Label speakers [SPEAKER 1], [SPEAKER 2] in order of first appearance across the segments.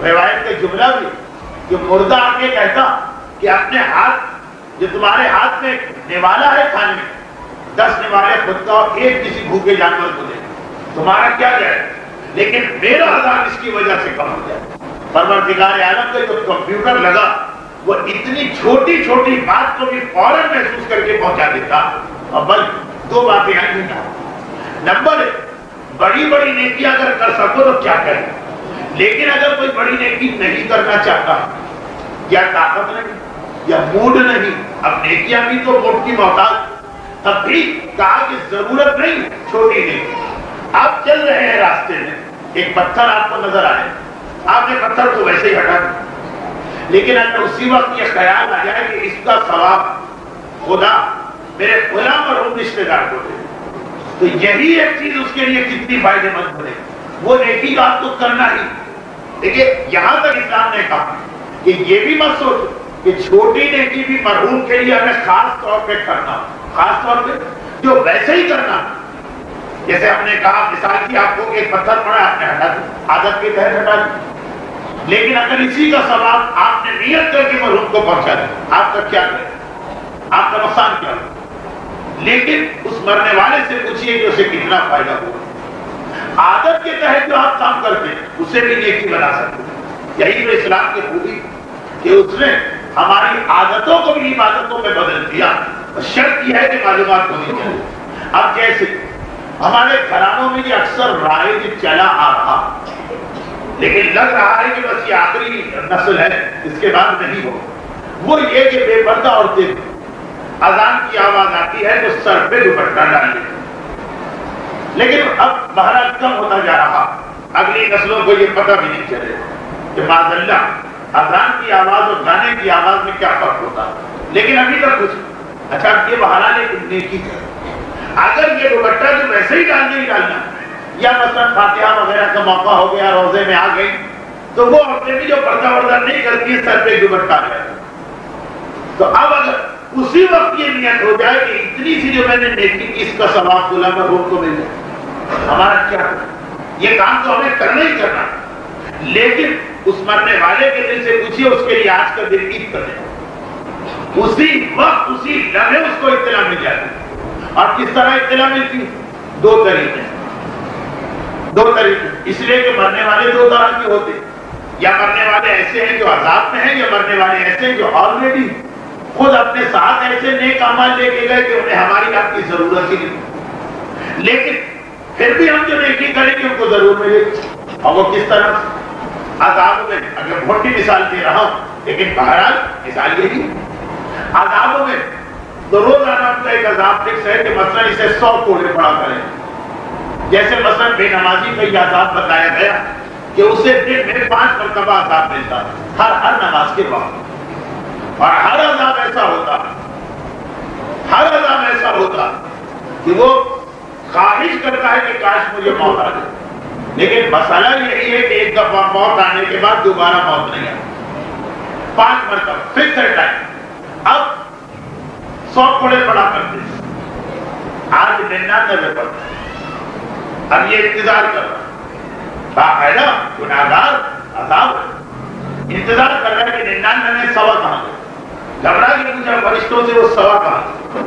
[SPEAKER 1] روایت کا جملہ بھی کہ مردہ آ کے کہتا کہ اپنے ہاتھ جو تمہارے ہاتھ میں نوالا ہے کھانے میں 10 نوالے خود کا اور 1 کسی بھوکے جانور کو دے، تمہارا کیا جائے، لیکن میرا عذاب اس کی وجہ سے کم ہو جائے۔ پروردگار عالم کا جو کمپیوٹر لگا وہ اتنی چھوٹی چھوٹی بات کو بھی فوراً محسوس کر کے پہنچا دیتا۔ اور بل 2 باتیں ہیں۔ نمبر 1، بڑی بڑی نیکیاں اگر کر سکو تو کیا کریں، لیکن اگر کوئی بڑی نیکی نہیں کرنا چاہتا، یا طاقت نہیں یا موڈ نہیں، اب نیکیاں بھی تو موڈ کی محتاج، تب بھی کہا کہ ضرورت نہیں چھوٹی نیکی۔ آپ چل رہے ہیں راستے میں، ایک پتھر آپ کو نظر آئے، آپ نے پتھر کو ویسے ہی ہٹا دیا، لیکن اگر اسی وقت یہ خیال آ جائے کہ اس کا ثواب خدا میرے فلاں مرحوم رشتے دار کو دے، تو یہی ایک چیز اس کے لیے کتنی فائدے مند بنے، وہ نیکی کا آپ کو کرنا ہی۔ دیکھیے یہاں تک اسلام نے کہا کہ یہ بھی مت سوچو کہ چھوٹی نیکی بھی مرحوم کے لیے ہمیں خاص طور پہ کرنا، خاص طور پہ جو ویسے ہی کرنا، جیسے ہم نے کہا مثال کی آپ کو ایک پتھر پڑا آپ نے ہٹا دیا، عادت کے تحت ہٹا دیا، لیکن اگر اسی کا ثواب آپ نے نیت کر کے مرحوم کو پہنچا دیا، آپ کا کیا کرے، آپ کا نقصان کیا ہو؟ لیکن اس مرنے والے سے پوچھئے کہ اسے کتنا فائدہ ہوا۔ عادت کے تحت جو آپ کام کرتے ہیں اسے بھی نیکی بنا سکتے ہیں۔ یہی تو اسلام کی خوبی کہ اس نے ہماری عادتوں کو بھی عبادتوں میں بدل دیا۔ شرط یہ ہے کہ معلومات ہونی چاہیے۔ اب جیسے ہمارے گھرانوں میں یہ اکثر رائج چلا آ رہا، لیکن لگ رہا ہے کہ بس یہ آخری نسل ہے، اس کے بعد نہیں ہو، وہ یہ کہ بے پردہ عورتیں اذان کی آواز آتی ہے تو سر پہ دوپٹہ ڈال لیتے، لیکن اب بہرحال کم ہوتا جا رہا، اگلی نسلوں کو یہ پتہ بھی نہیں چلے کہ معاذ اللہ اذان کی آواز اور گانے کی آواز میں کیا فرق ہوتا، لیکن ابھی تک کچھ اچھا یہ بہرحال ایک نیکی ہے۔ اگر یہ دوپٹہ جو ویسے ہی ڈالنا ہی ڈالنا، یا مثلا فاتحہ وغیرہ کا موقع ہو گیا روزے میں آ گئی، تو وہ عورتیں بھی جو پردہ وردہ نہیں کرتی سر پہ دوپٹہ ہے، تو اب اگر اسی وقت یہ نیت ہو جائے کہ اتنی سی جو میں نے نیکی کی اس کا ثواب بولا مرحوم کو مل جائے، ہمارا کیا؟ یہ کام تو ہمیں کرنا ہی کرنا، لیکن اس مرنے والے کے دل سے پوچھیے اس کے لیے آج کا دن عید کر دیں، اسی وقت اسی لمحے اس کو اطلاع مل جاتی۔ اور کس طرح اطلاع ملتی؟ 2 طریقے، اس لیے کہ مرنے والے 2 طرح کے ہوتے، یا مرنے والے ایسے ہیں جو عذاب میں ہیں، یا مرنے والے ایسے ہیں جو آلریڈی خود اپنے ساتھ ایسے نیک اعمال لے کے گئے کہ انہیں ہماری آپ کی ضرورت ہی نہیں، لیکن پھر بھی ہم جو نیکی کریں گے ان کو ضرور ملے گی۔ اور وہ کس طرح؟ عذاب میں، اگر موٹی مثال دے رہا ہوں لیکن بہرحال مثال یہی، عذابوں میں تو روزانہ کا ایک عذاب فکس ہے کہ مثلا اسے 100 کوڑے پڑا کریں، جیسے مثلا بے نمازی کا یہ عذاب بتایا گیا کہ اسے دن میں 5 مرتبہ عذاب ملتا ہر نماز کے وقت، اور ہر عذاب ایسا ہوتا کہ وہ خواہش کرتا ہے کہ کاش مجھے موت آ جائے، لیکن مسئلہ یہی ہے کہ ایک دفعہ موت آنے کے بعد دوبارہ موت نہیں آتی، 5 مرتبہ فکس ہے ٹائم۔ اب 100 کوڑے پڑا کرتے، آج 99 پڑتے، اب یہ انتظار کر رہا باقاعدہ گناہگار عذاب انتظار کر رہا ہے کہ 99 میں 100 کہاں گئے، گھبرا کے پوچھا فرشتوں سے وہ 100 کہاں گئے،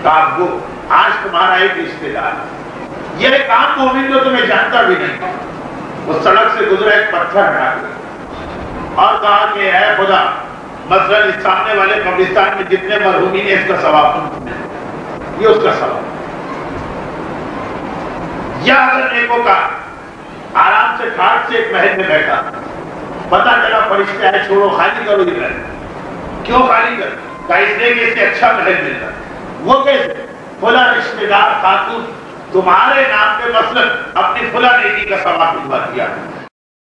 [SPEAKER 1] کہا وہ آج تمہارا ایک رشتے دار، یہ کام مومن جو تمہیں جانتا بھی نہیں، وہ سڑک سے گزرا ایک پتھر ہٹا دیا اور کہا کہ اے خدا مثلا اس سامنے والے قبرستان میں جتنے مرحومین ہیں اس کا ثواب، یہ اس کا ثواب۔ یا اگر نیکوکار آرام سے کھاٹ سے ایک محل میں بیٹھا، پتہ چلا فرشتے آئے چھوڑو خالی کرو یہ محل، کیوں خالی کر؟ کہا اس لیے کہ اس سے اچھا محل ملتا، وہ کیسے؟ فلاں رشتے دار خاتون تمہارے نام پہ مثلا اپنی فلاں نیکی کا ثواب دلوا دیا،